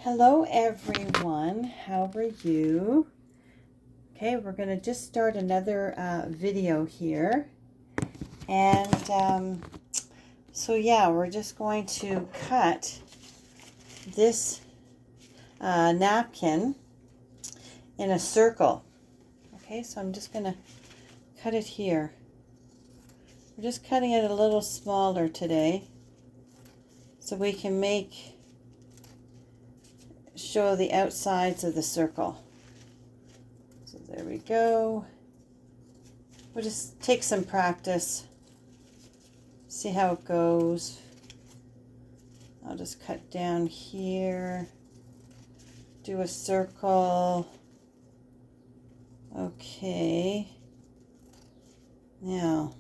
Hello everyone, how are you? Okay, we're going to just start another video here. And so yeah, we're just going to cut this napkin in a circle. Okay, so I'm just going to cut it here. We're just cutting it a little smaller today so we can show the outsides of the circle. So there we go. We'll just take some practice, see how it goes. I'll just cut down here, do a circle. Okay. Now,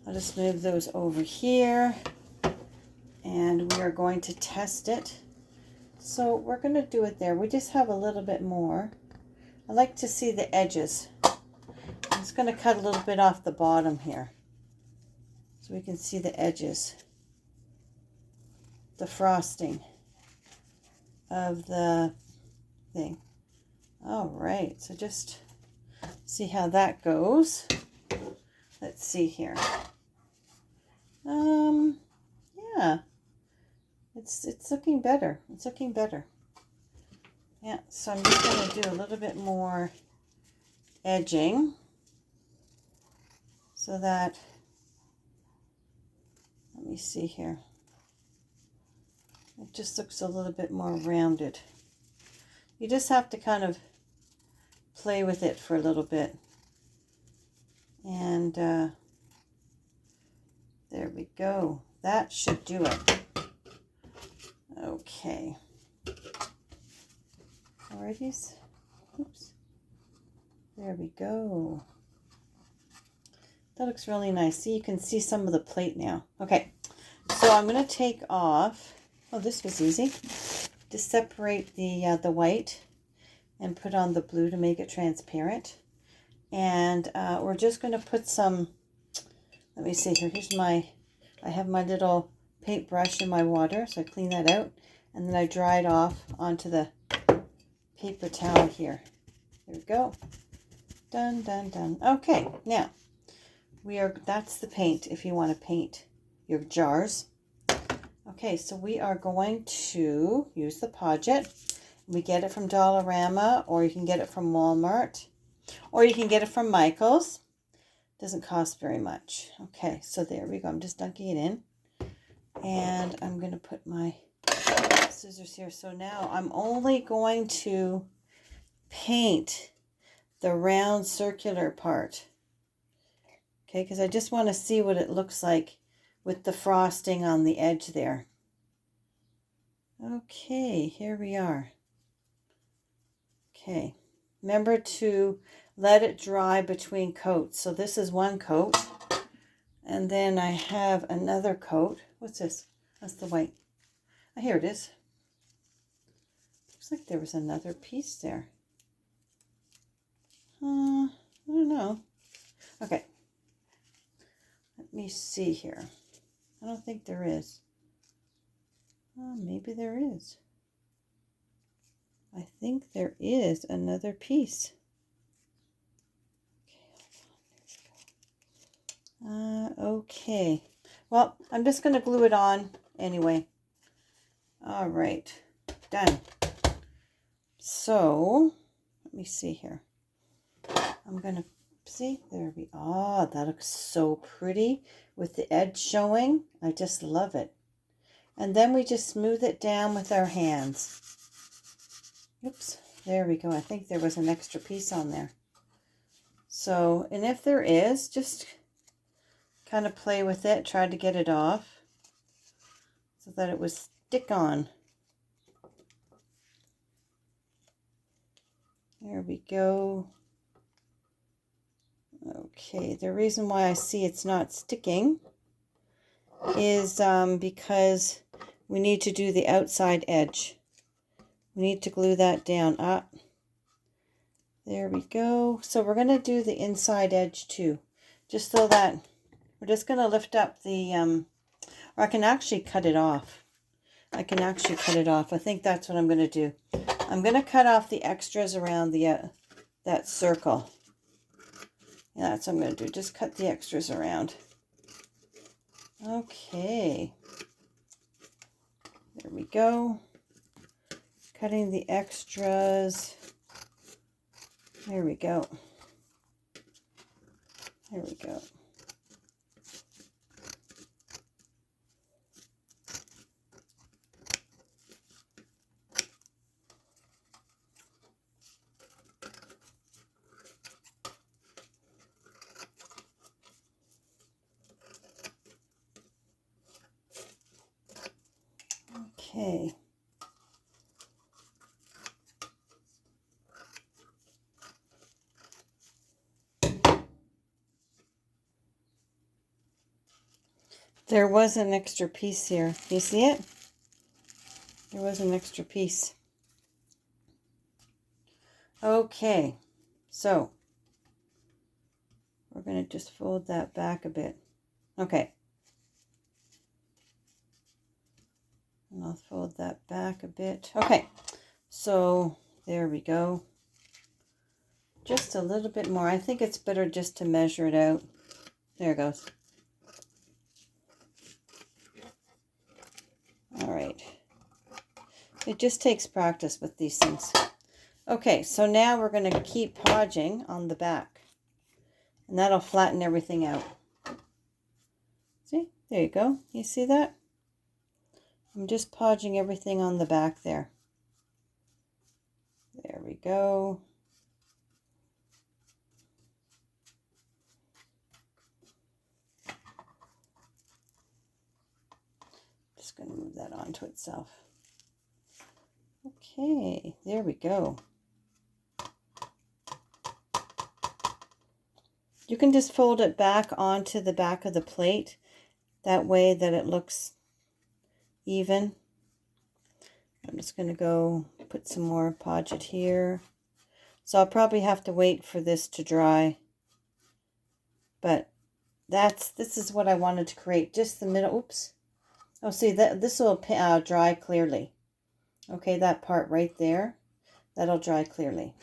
I'll just move those over here and we are going to test it. So we're going to do it there. We just have a little bit more. I like to see the edges. I'm just going to cut a little bit off the bottom here so we can see the edges, the frosting of the thing. All right, so just see how that goes. Let's see here. Yeah, it's looking better. It's looking better. Yeah, so I'm just going to do a little bit more edging so that, let me see here. It just looks a little bit more rounded. You just have to kind of play with it for a little bit. And there we go. That should do it. Okay. Alrighties. Oops. There we go. That looks really nice. See, you can see some of the plate now. Okay. So I'm going to take off. Oh, this was easy. Just separate the white and put on the blue to make it transparent. And we're just going to put some, let me see here. I have my little paintbrush in my water. So I clean that out. And then I dry it off onto the paper towel here. There we go. Done, done, done. Okay, now that's the paint if you want to paint your jars. Okay, so we are going to use the Podget. We get it from Dollarama, or you can get it from Walmart, or you can get it from Michael's. Doesn't cost very much. Okay, so there we go. I'm just dunking it in. And I'm going to put my scissors here. So now I'm only going to paint the round circular part. Okay, because I just want to see what it looks like with the frosting on the edge there. Okay, here we are. Okay, remember to let it dry between coats. So this is one coat, and then I have another coat. What's this? That's the white. Oh, here it is. Looks like there was another piece there. I don't know. Okay. Let me see here. I don't think there is. Maybe there is. I think there is another piece. Okay. Well, I'm just going to glue it on anyway. All right. Done. So, let me see here. I'm going to see. There we are. That looks so pretty with the edge showing. I just love it. And then we just smooth it down with our hands. Oops. There we go. I think there was an extra piece on there. So, and if there is, just kind of play with it. Try to get it off so that it would stick on. There we go. Okay, the reason why I see it's not sticking is because we need to do the outside edge. We need to glue that down. There we go. So we're going to do the inside edge too, just so that we're just going to lift up the, or I can actually cut it off. I can actually cut it off. I think that's what I'm going to do. I'm going to cut off the extras around the that circle. Yeah, that's what I'm going to do. Just cut the extras around. Okay. There we go. Cutting the extras. There we go. There we go. Okay. There was an extra piece here. You see it? There was an extra piece. Okay. So, we're going to just fold that back a bit. Okay. And I'll fold that back a bit. Okay. So, there we go. Just a little bit more. I think it's better just to measure it out. There it goes. All right. It just takes practice with these things. Okay, so now we're going to keep podging on the back. And that'll flatten everything out. See? There you go. You see that? I'm just podging everything on the back there. There we go. Just going to move that onto itself. Okay, there we go. You can just fold it back onto the back of the plate. That way that it looks even. I'm just going to go put some more podge here. So I'll probably have to wait for this to dry. But this is what I wanted to create. Just the middle. Oops. Oh, see, this will dry clearly. Okay, that part right there. That'll dry clearly.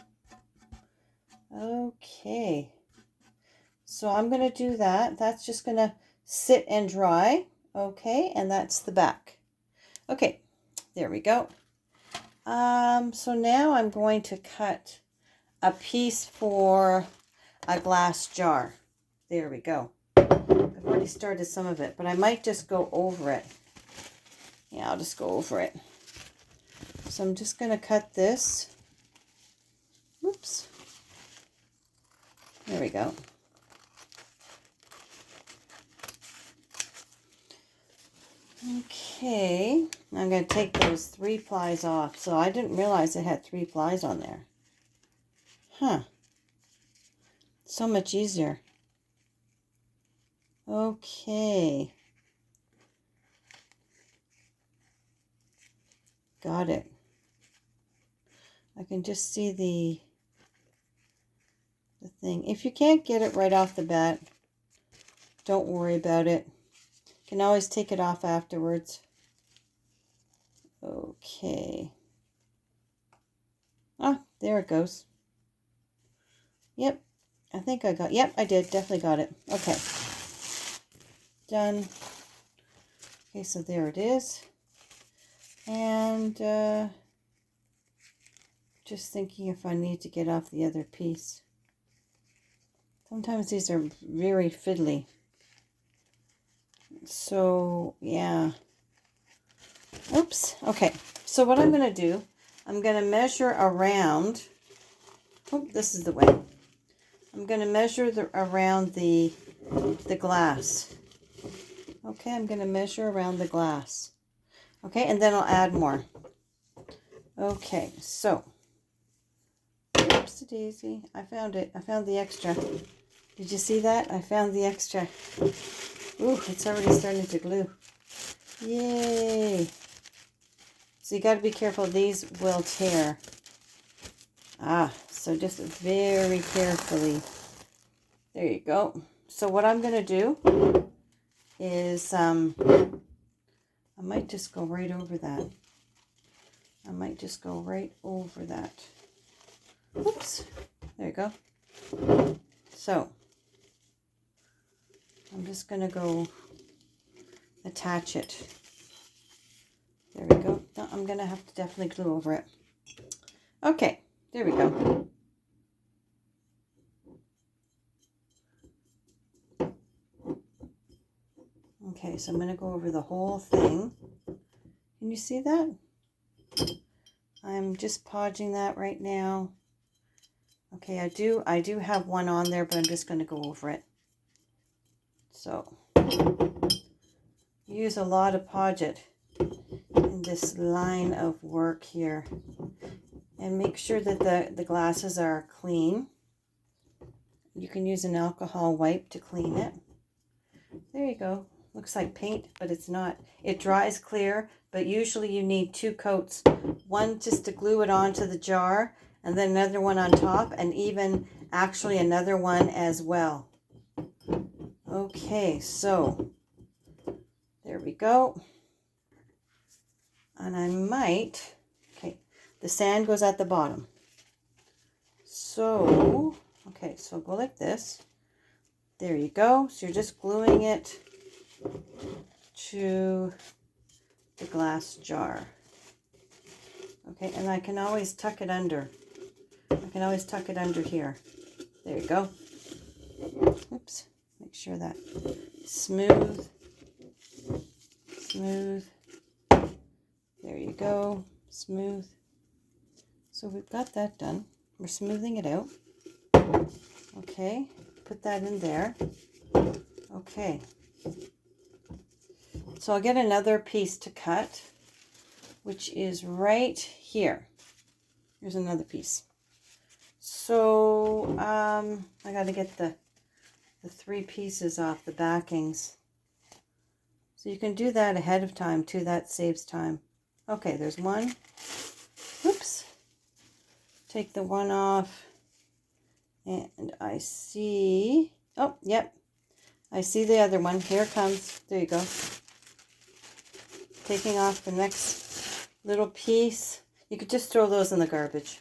Okay. So I'm going to do that. That's just going to sit and dry. Okay, and that's the back. Okay, there we go. So now I'm going to cut a piece for a glass jar. There we go. I've already started some of it, but I might just go over it. Yeah, I'll just go over it. So I'm just going to cut this. Whoops. There we go. Okay, I'm going to take those 3 plies off. So I didn't realize it had 3 plies on there. Huh. So much easier. Okay. Got it. I can just see the thing. If you can't get it right off the bat, don't worry about it. You can always take it off afterwards. Okay. Ah, there it goes. Yep, I think I got, yep, I did, definitely got it. Okay. Done. Okay, so there it is. And just thinking if I need to get off the other piece. Sometimes these are very fiddly. So, yeah. Oops. Okay. So what I'm going to do, I'm going to measure around. Oh, this is the way. I'm going to measure around the glass. Okay, I'm going to measure around the glass. Okay, and then I'll add more. Okay, so. Oopsie daisy. I found it. I found the extra. Did you see that? I found the extra. Ooh, it's already starting to glue. Yay. So you got to be careful. These will tear. So just very carefully. There you go. So what I'm going to do is I'm I might just go right over that. I might just go right over that. Oops. There you go. So, I'm just going to go attach it. There we go. No, I'm going to have to definitely glue over it. Okay, there we go. Okay, so I'm going to go over the whole thing. Can you see that? I'm just podging that right now. Okay, I do have one on there, but I'm just going to go over it. So, use a lot of podge it in this line of work here. And make sure that the glasses are clean. You can use an alcohol wipe to clean it. There you go. Looks like paint, but it's not. It dries clear, but usually you need 2 coats. One just to glue it onto the jar, and then another one on top, and even actually another one as well. Okay, so there we go. And I might, okay, the sand goes at the bottom. So, okay, so go like this. There you go. So you're just gluing it to the glass jar. Okay, and I can always tuck it under. I can always tuck it under here. There you go. Oops. Make sure that smooth. Smooth. There you go. Smooth. So we've got that done. We're smoothing it out. Okay. Put that in there. Okay. So I'll get another piece to cut, which is right here. Here's another piece. So I got to get the 3 pieces off the backings. So you can do that ahead of time too. That saves time. Okay, there's one. Oops. Take the one off. And I see, oh, yep. I see the other one. Here it comes. There you go. Taking off the next little piece. You could just throw those in the garbage.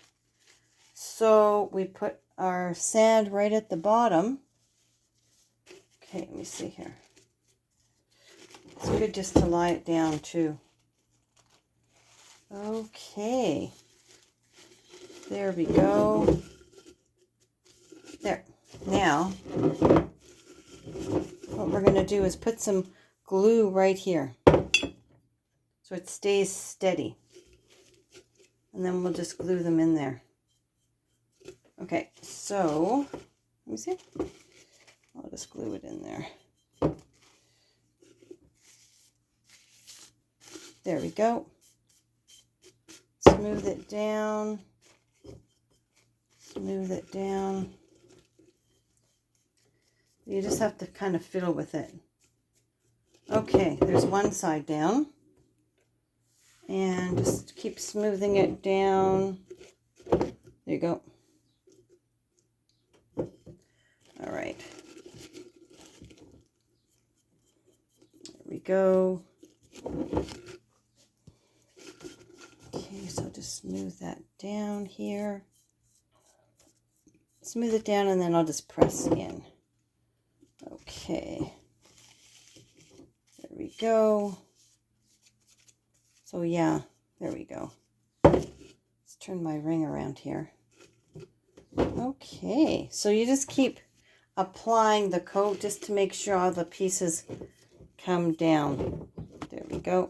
So we put our sand right at the bottom. Okay, let me see here. It's good just to lie it down too. Okay. There we go. There. Now, what we're going to do is put some glue right here so it stays steady. And then we'll just glue them in there. Okay, so, let me see. I'll just glue it in there. There we go. Smooth it down. Smooth it down. You just have to kind of fiddle with it. Okay, there's one side down. And just keep smoothing it down. There you go. All right. There we go. Okay, so just smooth that down here. Smooth it down and then I'll just press in. Okay. There we go. So yeah, there we go. Let's turn my ring around here. Okay, so you just keep applying the coat just to make sure all the pieces come down. There we go.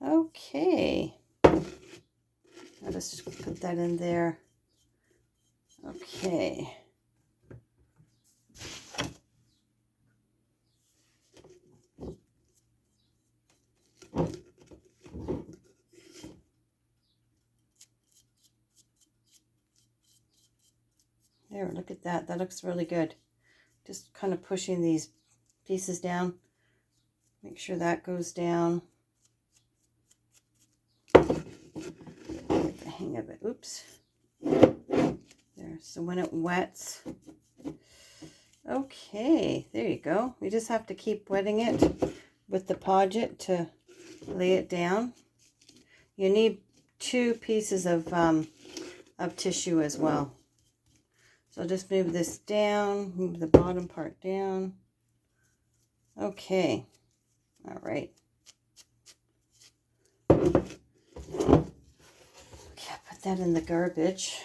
Okay. I'll just put that in there. Okay. There, look at that. That looks really good. Just kind of pushing these pieces down. Make sure that goes down. Get the hang of it. Oops. There. So when it wets. Okay, there you go. We just have to keep wetting it. with the podget to lay it down. You need 2 pieces of tissue as well. So I'll just move this down, move the bottom part down. Okay, all right. Okay, put that in the garbage.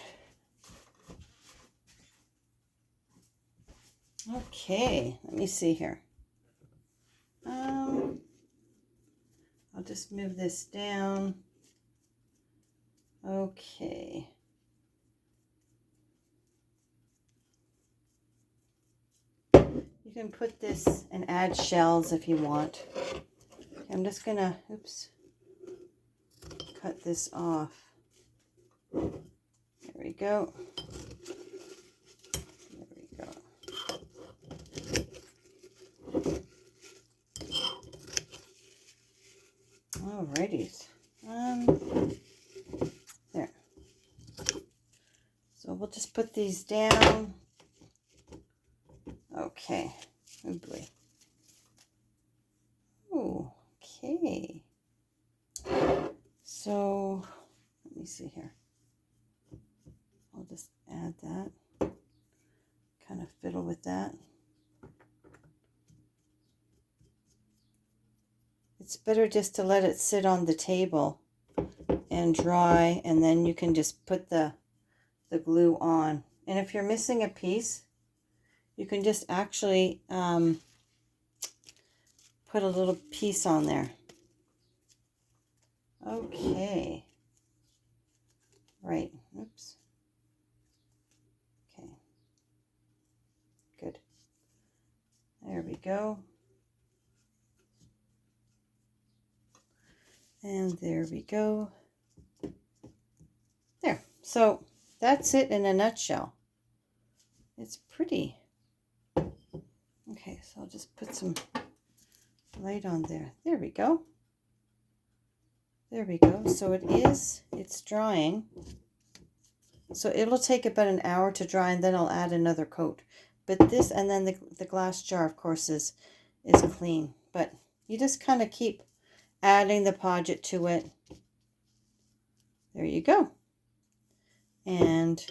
Okay, let me see here. I'll just move this down. Okay. You can put this and add shells if you want. Okay, I'm just gonna, oops, cut this off. There we go. There we go. Alrighty. There. So we'll just put these down. Okay. Oh boy. Oh, okay. So let me see here. I'll just add that. Kind of fiddle with that. It's better just to let it sit on the table and dry, and then you can just put the glue on. And if you're missing a piece, you can just actually put a little piece on there. Okay. Right. Oops. Okay. Good. There we go. And there we go. There. So that's it in a nutshell. It's pretty. Okay, so I'll just put some light on there. There we go. There we go. So it's drying. So it'll take about an hour to dry, and then I'll add another coat. But this, and then the glass jar, of course, is clean. But you just kind of keep adding the podget to it. There you go. And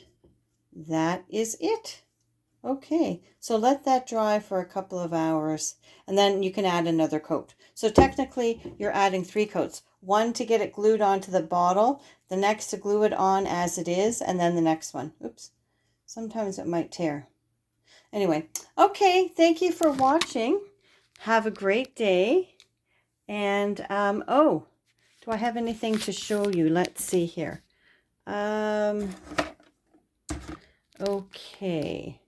that is it. Okay, so let that dry for a couple of hours, and then you can add another coat. So technically, you're adding 3 coats. One to get it glued onto the bottle, the next to glue it on as it is, and then the next one. Oops, sometimes it might tear. Anyway, okay, thank you for watching. Have a great day. And, oh, do I have anything to show you? Let's see here. Okay.